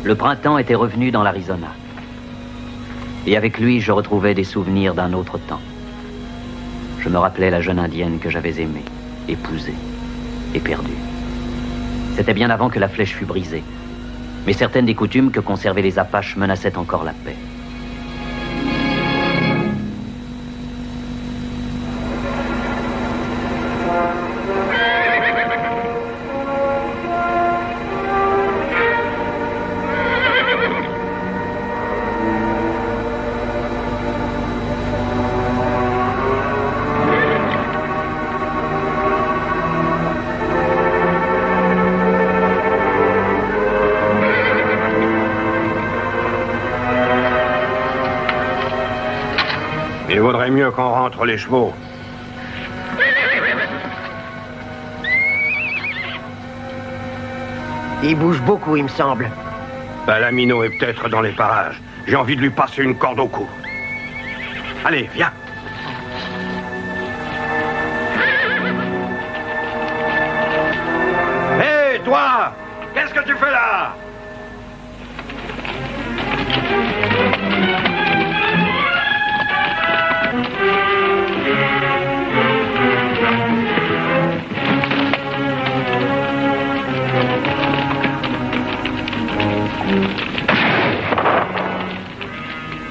Le printemps était revenu dans l'Arizona. Et avec lui, je retrouvais des souvenirs d'un autre temps. Je me rappelais la jeune indienne que j'avais aimée, épousée et perdue. C'était bien avant que la flèche fût brisée. Mais certaines des coutumes que conservaient les Apaches menaçaient encore la paix. Il vaudrait mieux qu'on rentre les chevaux. Il bouge beaucoup, il me semble. Lamino est peut-être dans les parages. J'ai envie de lui passer une corde au cou. Allez, viens. Hé, toi! Qu'est-ce que tu fais là?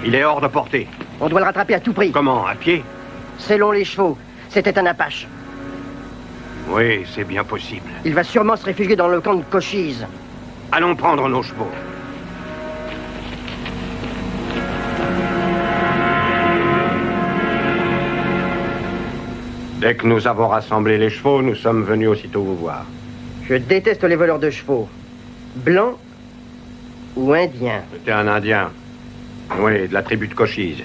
Il est hors de portée. On doit le rattraper à tout prix. Comment? À pied? Selon les chevaux, c'était un Apache. Oui, c'est bien possible. Il va sûrement se réfugier dans le camp de Cochise. Allons prendre nos chevaux. Dès que nous avons rassemblé les chevaux, nous sommes venus aussitôt vous voir. Je déteste les voleurs de chevaux. Blancs ou indiens? C'était un Indien. Oui, de la tribu de Cochise.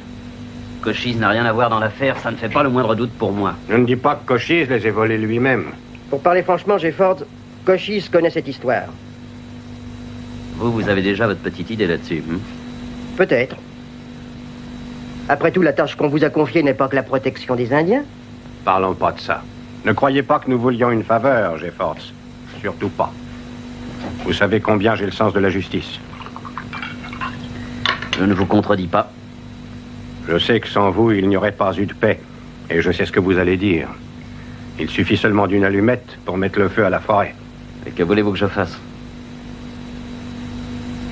Cochise n'a rien à voir dans l'affaire, ça ne fait pas le moindre doute pour moi. Je ne dis pas que Cochise les ait volés lui-même. Pour parler franchement, Jefford, Cochise connaît cette histoire. Vous avez déjà votre petite idée là-dessus, hein? Peut-être. Après tout, la tâche qu'on vous a confiée n'est pas que la protection des Indiens. Parlons pas de ça. Ne croyez pas que nous voulions une faveur, Jeffords. Surtout pas. Vous savez combien j'ai le sens de la justice. Je ne vous contredis pas. Je sais que sans vous, il n'y aurait pas eu de paix. Et je sais ce que vous allez dire. Il suffit seulement d'une allumette pour mettre le feu à la forêt. Et que voulez-vous que je fasse?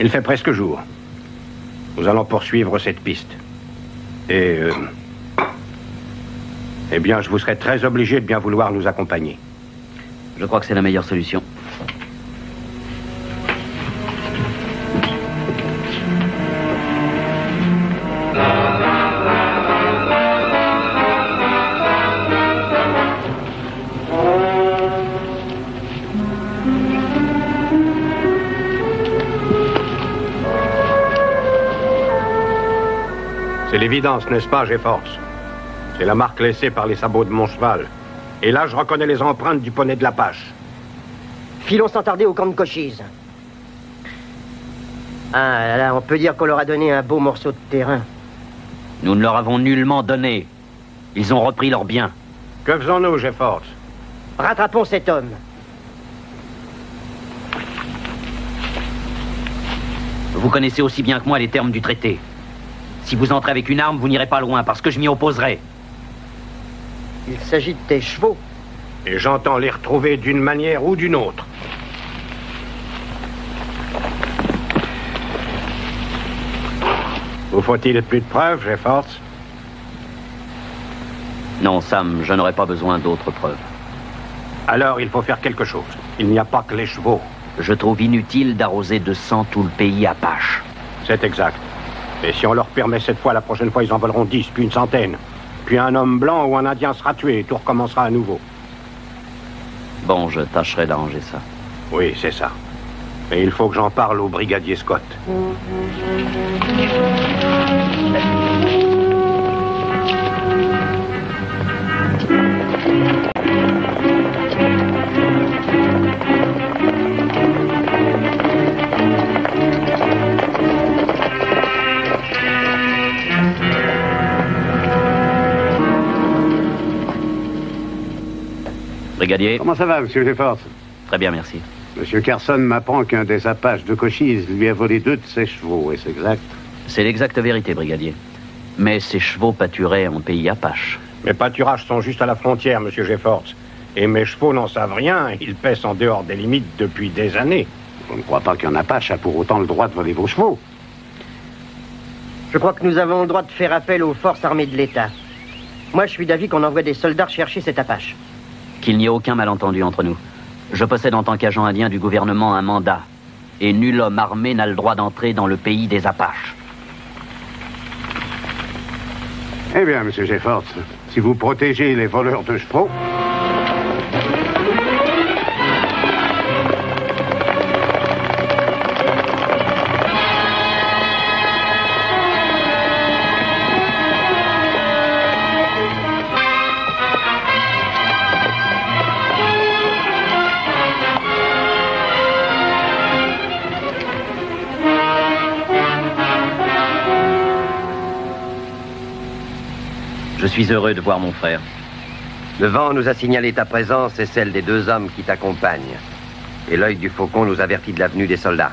Il fait presque jour. Nous allons poursuivre cette piste. Et... eh bien, je vous serai très obligé de bien vouloir nous accompagner. Je crois que c'est la meilleure solution. C'est l'évidence, n'est-ce pas, Jeffords? C'est la marque laissée par les sabots de mon cheval. Et là, je reconnais les empreintes du poney de l'Apache. Filons sans tarder au camp de Cochise. Ah, là, on peut dire qu'on leur a donné un beau morceau de terrain. Nous ne leur avons nullement donné. Ils ont repris leurs biens. Que faisons-nous, Jeffords? Rattrapons cet homme. Vous connaissez aussi bien que moi les termes du traité. Si vous entrez avec une arme, vous n'irez pas loin, parce que je m'y opposerai. Il s'agit de tes chevaux. Et j'entends les retrouver d'une manière ou d'une autre. Vous faut-il plus de preuves, Jeffords? Non, Sam, je n'aurai pas besoin d'autres preuves. Alors, il faut faire quelque chose. Il n'y a pas que les chevaux. Je trouve inutile d'arroser de sang tout le pays Apache. C'est exact. Et si on leur permet cette fois, la prochaine fois, ils en voleront 10, puis une centaine. Puis un homme blanc ou un Indien sera tué et tout recommencera à nouveau. Bon, je tâcherai d'arranger ça. Oui, c'est ça. Mais il faut que j'en parle au brigadier Scott. Brigadier. Comment ça va, monsieur Jeffords? Très bien, merci. Monsieur Carson m'apprend qu'un des Apaches de Cochise lui a volé 2 de ses chevaux, est-ce exact? C'est l'exacte vérité, brigadier. Mais ces chevaux pâturaient en pays Apache. Mes pâturages sont juste à la frontière, monsieur Jeffords. Et mes chevaux n'en savent rien. Ils paissent en dehors des limites depuis des années. Je ne crois pas qu'un Apache a pour autant le droit de voler vos chevaux. Je crois que nous avons le droit de faire appel aux forces armées de l'État. Moi, je suis d'avis qu'on envoie des soldats chercher cet Apache. Qu'il n'y ait aucun malentendu entre nous. Je possède en tant qu'agent indien du gouvernement un mandat. Et nul homme armé n'a le droit d'entrer dans le pays des Apaches. Eh bien, monsieur Jeffords, si vous protégez les voleurs de chevaux... Je suis heureux de voir mon frère. Le vent nous a signalé ta présence et celle des 2 hommes qui t'accompagnent. Et l'œil du faucon nous avertit de la venue des soldats.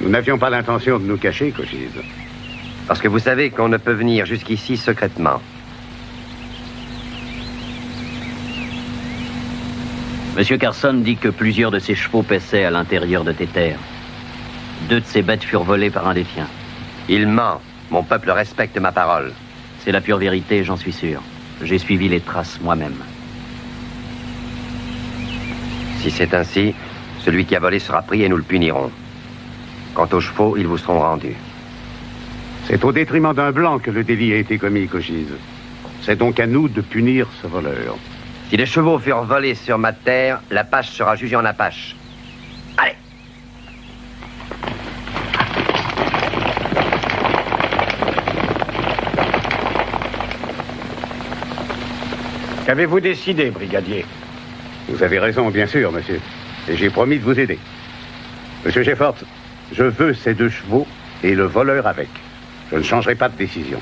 Nous n'avions pas l'intention de nous cacher, Cochise. Parce que vous savez qu'on ne peut venir jusqu'ici secrètement. Monsieur Carson dit que plusieurs de ses chevaux paissaient à l'intérieur de tes terres. 2 de ces bêtes furent volées par un des tiens. Il ment. Mon peuple respecte ma parole. C'est la pure vérité, j'en suis sûr. J'ai suivi les traces moi-même. Si c'est ainsi, celui qui a volé sera pris et nous le punirons. Quant aux chevaux, ils vous seront rendus. C'est au détriment d'un blanc que le délit a été commis, Cochise. C'est donc à nous de punir ce voleur. Si les chevaux furent volés sur ma terre, l'Apache sera jugé en Apache. Allez! Qu'avez-vous décidé, brigadier? Vous avez raison, bien sûr, monsieur. Et j'ai promis de vous aider. Monsieur Jeffords, je veux ces 2 chevaux et le voleur avec. Je ne changerai pas de décision.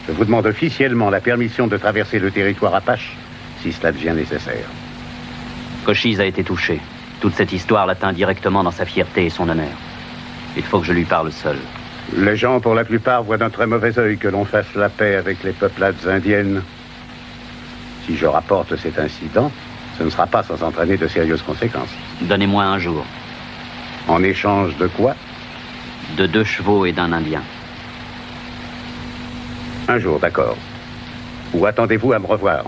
Je vous demande officiellement la permission de traverser le territoire Apache, si cela devient nécessaire. Cochise a été touché. Toute cette histoire l'atteint directement dans sa fierté et son honneur. Il faut que je lui parle seul. Les gens, pour la plupart, voient d'un très mauvais œil que l'on fasse la paix avec les peuplades indiennes. Si je rapporte cet incident, ce ne sera pas sans entraîner de sérieuses conséquences. Donnez-moi un jour. En échange de quoi? De 2 chevaux et d'un Indien. Un jour, d'accord. Ou attendez-vous à me revoir?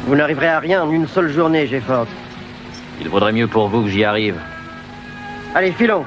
Vous n'arriverez à rien en une seule journée, Jeffords. Il vaudrait mieux pour vous que j'y arrive. Allez, filons.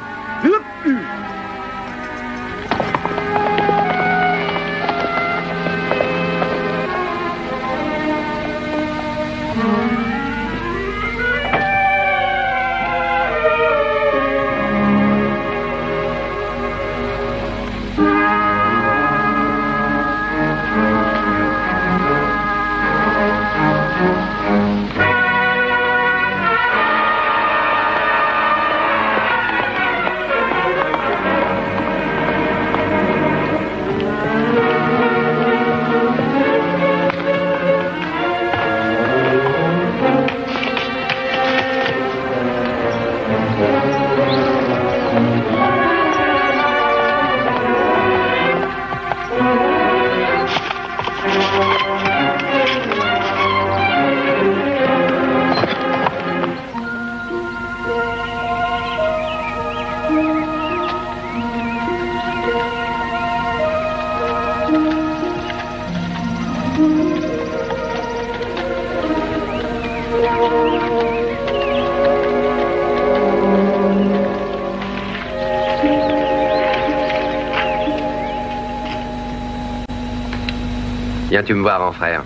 Viens-tu me voir, mon frère?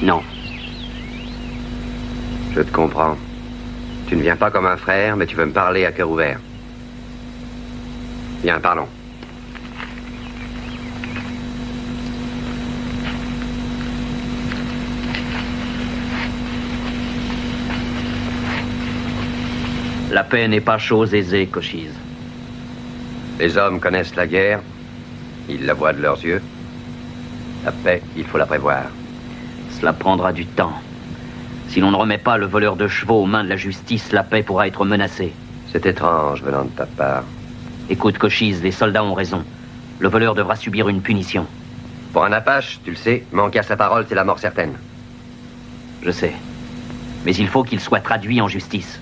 Non. Je te comprends. Tu ne viens pas comme un frère, mais tu veux me parler à cœur ouvert. Viens, parlons. La paix n'est pas chose aisée, Cochise. Les hommes connaissent la guerre. Ils la voient de leurs yeux. La paix, il faut la prévoir. Cela prendra du temps. Si l'on ne remet pas le voleur de chevaux aux mains de la justice, la paix pourra être menacée. C'est étrange venant de ta part. Écoute, Cochise, les soldats ont raison. Le voleur devra subir une punition. Pour un Apache, tu le sais, manquer à sa parole, c'est la mort certaine. Je sais. Mais il faut qu'il soit traduit en justice.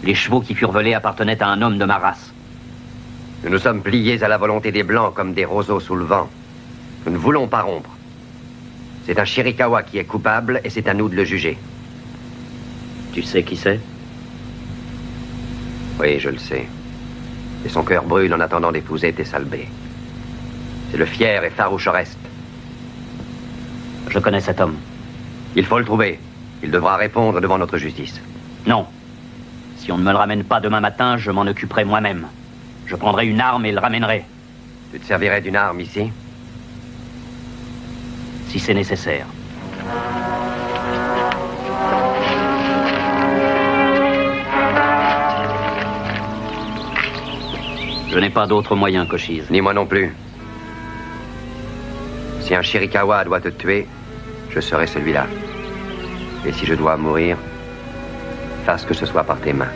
Les chevaux qui furent volés appartenaient à un homme de ma race. Nous nous sommes pliés à la volonté des Blancs comme des roseaux sous le vent. Nous ne voulons pas rompre. C'est un Chiricahua qui est coupable et c'est à nous de le juger. Tu sais qui c'est? Oui, je le sais. Et son cœur brûle en attendant d'épouser Tessalbé. C'est le fier et farouche Oreste. Je connais cet homme. Il faut le trouver. Il devra répondre devant notre justice. Non. Si on ne me le ramène pas demain matin, je m'en occuperai moi-même. Je prendrai une arme et le ramènerai. Tu te servirais d'une arme ici? Si c'est nécessaire. Je n'ai pas d'autre moyen, Cochise. Ni moi non plus. Si un Chiricahua doit te tuer, je serai celui-là. Et si je dois mourir, fasse que ce soit par tes mains.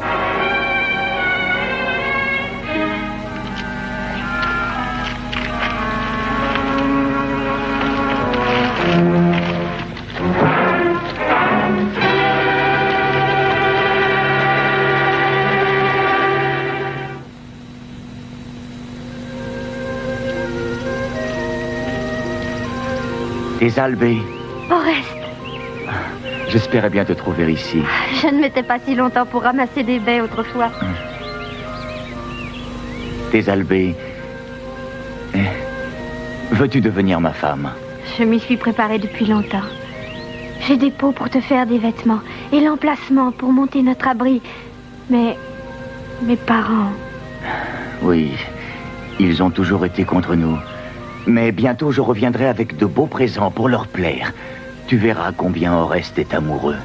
Tessalbé, Oreste, j'espérais bien te trouver ici. je ne m'étais pas si longtemps pour ramasser des baies autrefois. Tessalbé, veux-tu devenir ma femme? Je m'y suis préparée depuis longtemps. J'ai des pots pour te faire des vêtements et l'emplacement pour monter notre abri. Mais mes parents... Oui, ils ont toujours été contre nous. Mais bientôt je reviendrai avec de beaux présents pour leur plaire. Tu verras combien Oreste est amoureux.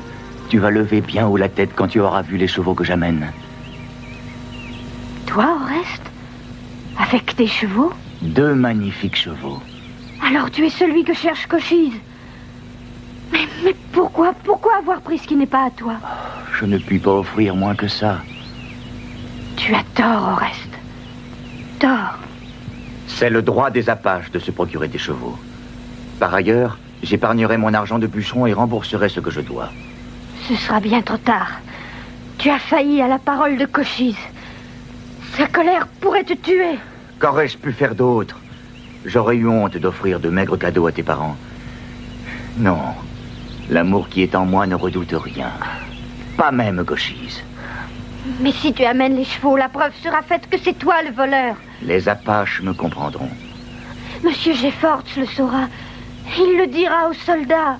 Tu vas lever bien haut la tête quand tu auras vu les chevaux que j'amène. Toi, Oreste? Avec tes chevaux? 2 magnifiques chevaux. Alors tu es celui que cherche Cochise. Mais pourquoi avoir pris ce qui n'est pas à toi? Je ne puis pas offrir moins que ça. Tu as tort, Oreste. Tort. C'est le droit des Apaches de se procurer des chevaux. Par ailleurs, j'épargnerai mon argent de bûcheron et rembourserai ce que je dois. Ce sera bien trop tard. Tu as failli à la parole de Cochise. Sa colère pourrait te tuer. Qu'aurais-je pu faire d'autre? J'aurais eu honte d'offrir de maigres cadeaux à tes parents. Non, l'amour qui est en moi ne redoute rien. Pas même Cochise. Mais si tu amènes les chevaux, la preuve sera faite que c'est toi le voleur. Les Apaches me comprendront. Monsieur Jeffords le saura. Il le dira aux soldats.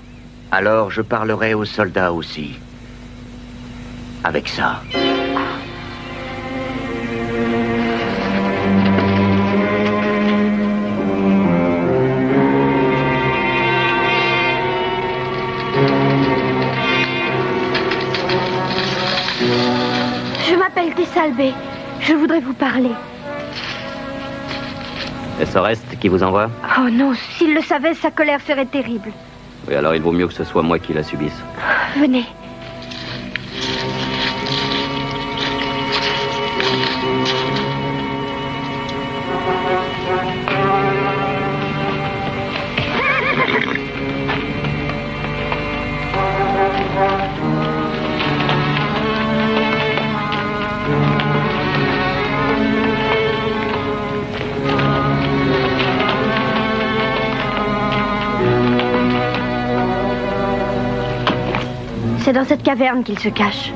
Alors je parlerai aux soldats aussi. Avec ça. Je m'appelle Tessalbé. Je voudrais vous parler. Est-ce Oreste qui vous envoie? Oh non, s'il le savait, sa colère serait terrible. Oui, alors il vaut mieux que ce soit moi qui la subisse. Venez. C'est dans cette caverne qu'il se cache.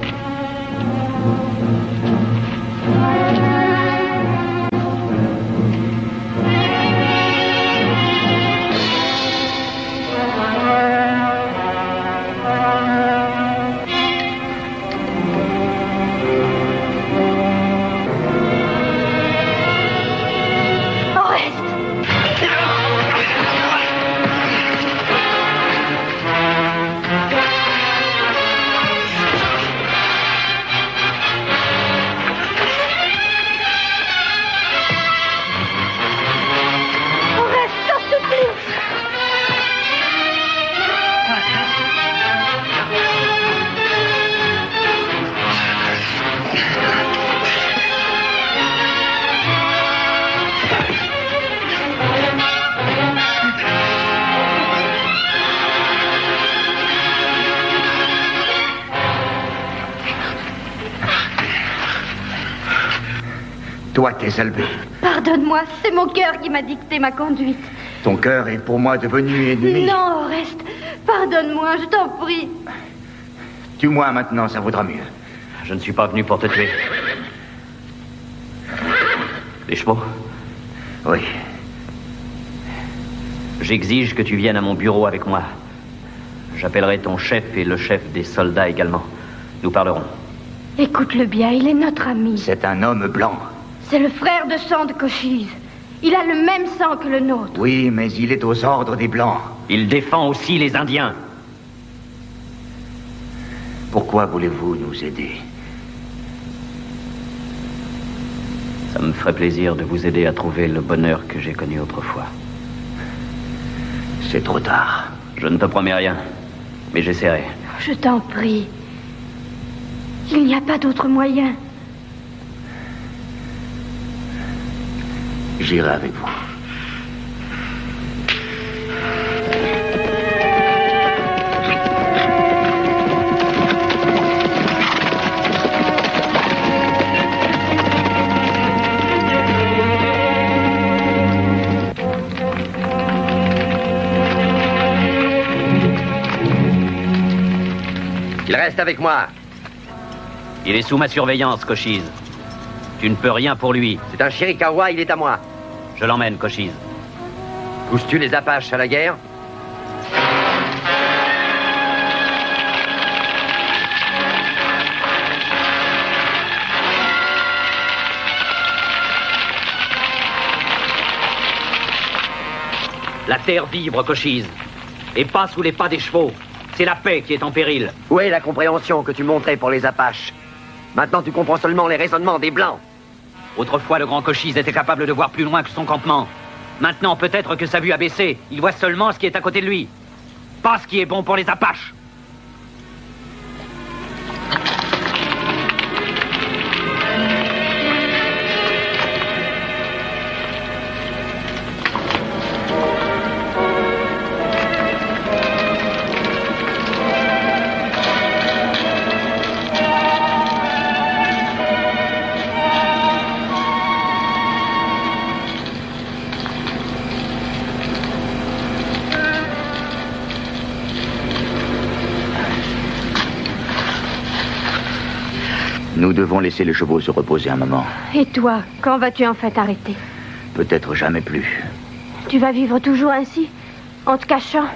Toi, tes albés. Pardonne-moi, c'est mon cœur qui m'a dicté ma conduite. Ton cœur est pour moi devenu ennemi. Non, Oreste, pardonne-moi, je t'en prie. Tue-moi maintenant, ça vaudra mieux. Je ne suis pas venu pour te tuer. Les chevaux? Oui. J'exige que tu viennes à mon bureau avec moi. J'appellerai ton chef et le chef des soldats également. Nous parlerons. Écoute-le bien, il est notre ami. C'est un homme blanc. C'est le frère de sang de Cochise. Il a le même sang que le nôtre. Oui, mais il est aux ordres des Blancs. Il défend aussi les Indiens. Pourquoi voulez-vous nous aider? Ça me ferait plaisir de vous aider à trouver le bonheur que j'ai connu autrefois. C'est trop tard. Je ne te promets rien, mais j'essaierai. Je t'en prie. Il n'y a pas d'autre moyen. J'irai avec vous. Il reste avec moi. Il est sous ma surveillance, Cochise. Tu ne peux rien pour lui. C'est un Chiricahua, il est à moi. Je l'emmène, Cochise. Pousses-tu les Apaches à la guerre? La terre vibre, Cochise. Et pas sous les pas des chevaux. C'est la paix qui est en péril. Où est la compréhension que tu montrais pour les Apaches? Maintenant, tu comprends seulement les raisonnements des Blancs. Autrefois, le grand Cochise était capable de voir plus loin que son campement. Maintenant, peut-être que sa vue a baissé. Il voit seulement ce qui est à côté de lui. Pas ce qui est bon pour les Apaches. Nous devons laisser les chevaux se reposer un moment. Et toi, quand vas-tu enfin t'arrêter? Peut-être jamais plus. Tu vas vivre toujours ainsi, en te cachant?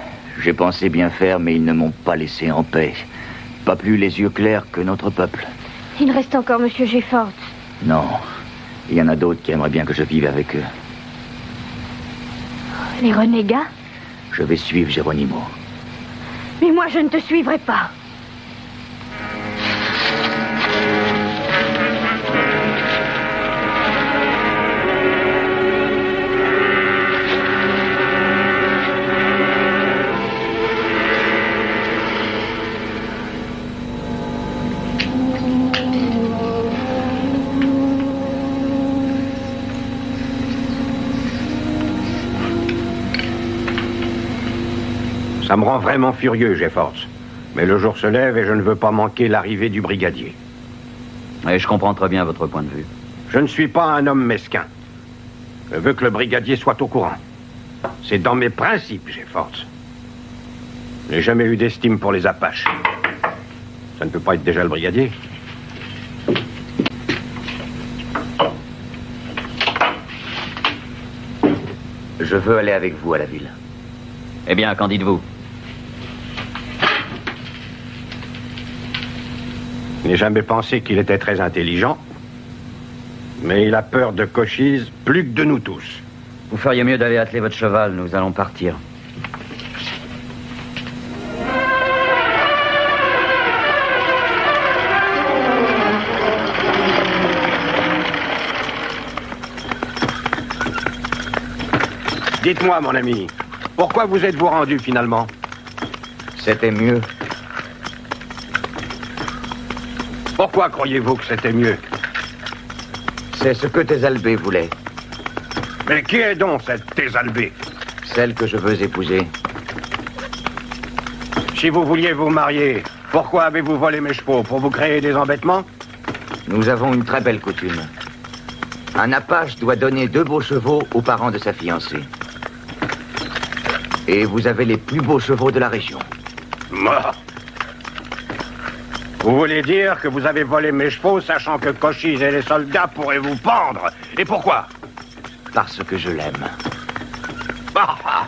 J'ai pensé bien faire, mais ils ne m'ont pas laissé en paix. Pas plus les yeux clairs que notre peuple. Il reste encore Monsieur Jefford. Non. Il y en a d'autres qui aimeraient bien que je vive avec eux. Les renégats? Je vais suivre Geronimo. Mais moi, je ne te suivrai pas. Ça me rend vraiment furieux, Jeffords. Mais le jour se lève et je ne veux pas manquer l'arrivée du brigadier. Et je comprends très bien votre point de vue. Je ne suis pas un homme mesquin. Je veux que le brigadier soit au courant. C'est dans mes principes, Jeffords. Je n'ai jamais eu d'estime pour les Apaches. Ça ne peut pas être déjà le brigadier. Je veux aller avec vous à la ville. Eh bien, qu'en dites-vous? Je n'ai jamais pensé qu'il était très intelligent. Mais il a peur de Cochise plus que de nous tous. Vous feriez mieux d'aller atteler votre cheval. Nous allons partir. Dites-moi, mon ami, pourquoi vous êtes-vous rendu finalement? C'était mieux. Pourquoi croyez-vous que c'était mieux? C'est ce que tes albés voulaient. Mais qui est donc cette Tésalbé? Celle que je veux épouser. Si vous vouliez vous marier, pourquoi avez-vous volé mes chevaux? Pour vous créer des embêtements? Nous avons une très belle coutume. Un Apache doit donner 2 beaux chevaux aux parents de sa fiancée. Et vous avez les plus beaux chevaux de la région. Mort. Vous voulez dire que vous avez volé mes chevaux, sachant que Cochise et les soldats pourraient vous pendre? Et pourquoi? Parce que je l'aime. Ah,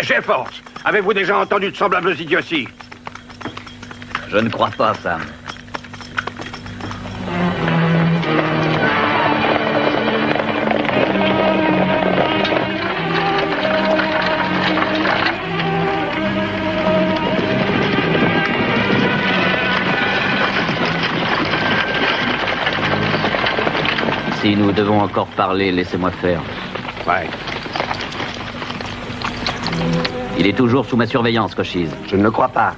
j'ai force. Avez-vous déjà entendu de semblables idioties? Je ne crois pas, Sam. Si nous devons encore parler, laissez-moi faire. Ouais. Il est toujours sous ma surveillance, Cochise. Je ne le crois pas.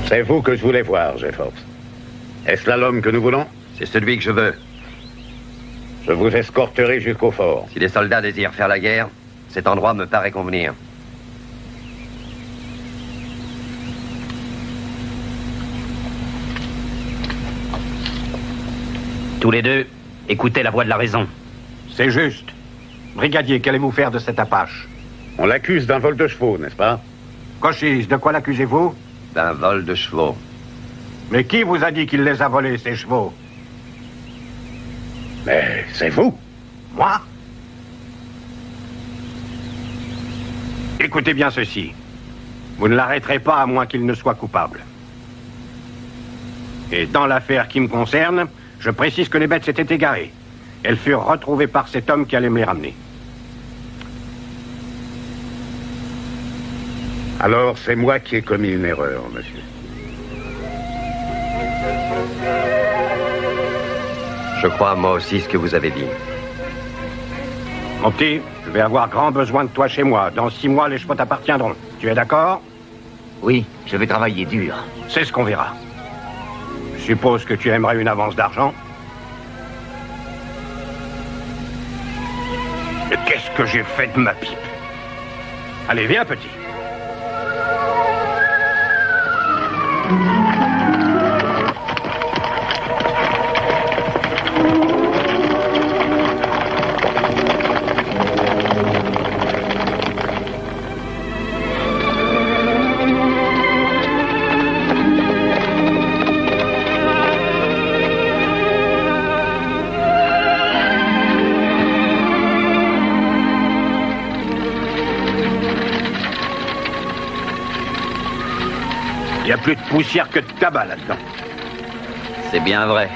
C'est vous que je voulais voir, Jeffords. Est-ce là l'homme que nous voulons? C'est celui que je veux. Je vous escorterai jusqu'au fort. Si les soldats désirent faire la guerre, cet endroit me paraît convenir. Tous les deux, écoutez la voix de la raison. C'est juste. Brigadier, qu'allez-vous faire de cet Apache? On l'accuse d'un vol de chevaux, n'est-ce pas? Cochise, de quoi l'accusez-vous? D'un vol de chevaux. Mais qui vous a dit qu'il les a volés, ces chevaux? Mais c'est vous. Moi? Écoutez bien ceci. Vous ne l'arrêterez pas à moins qu'il ne soit coupable. Et dans l'affaire qui me concerne, je précise que les bêtes s'étaient égarées. Elles furent retrouvées par cet homme qui allait me les ramener. Alors c'est moi qui ai commis une erreur, monsieur. Je crois moi aussi ce que vous avez dit. Mon petit, je vais avoir grand besoin de toi chez moi. Dans 6 mois, les chevaux t'appartiendront. Tu es d'accord? Oui, je vais travailler dur. C'est ce qu'on verra. Je suppose que tu aimerais une avance d'argent. Mais qu'est-ce que j'ai fait de ma pipe? Allez, viens, petit. Il n'y a plus de poussière que de tabac là-dedans. C'est bien vrai.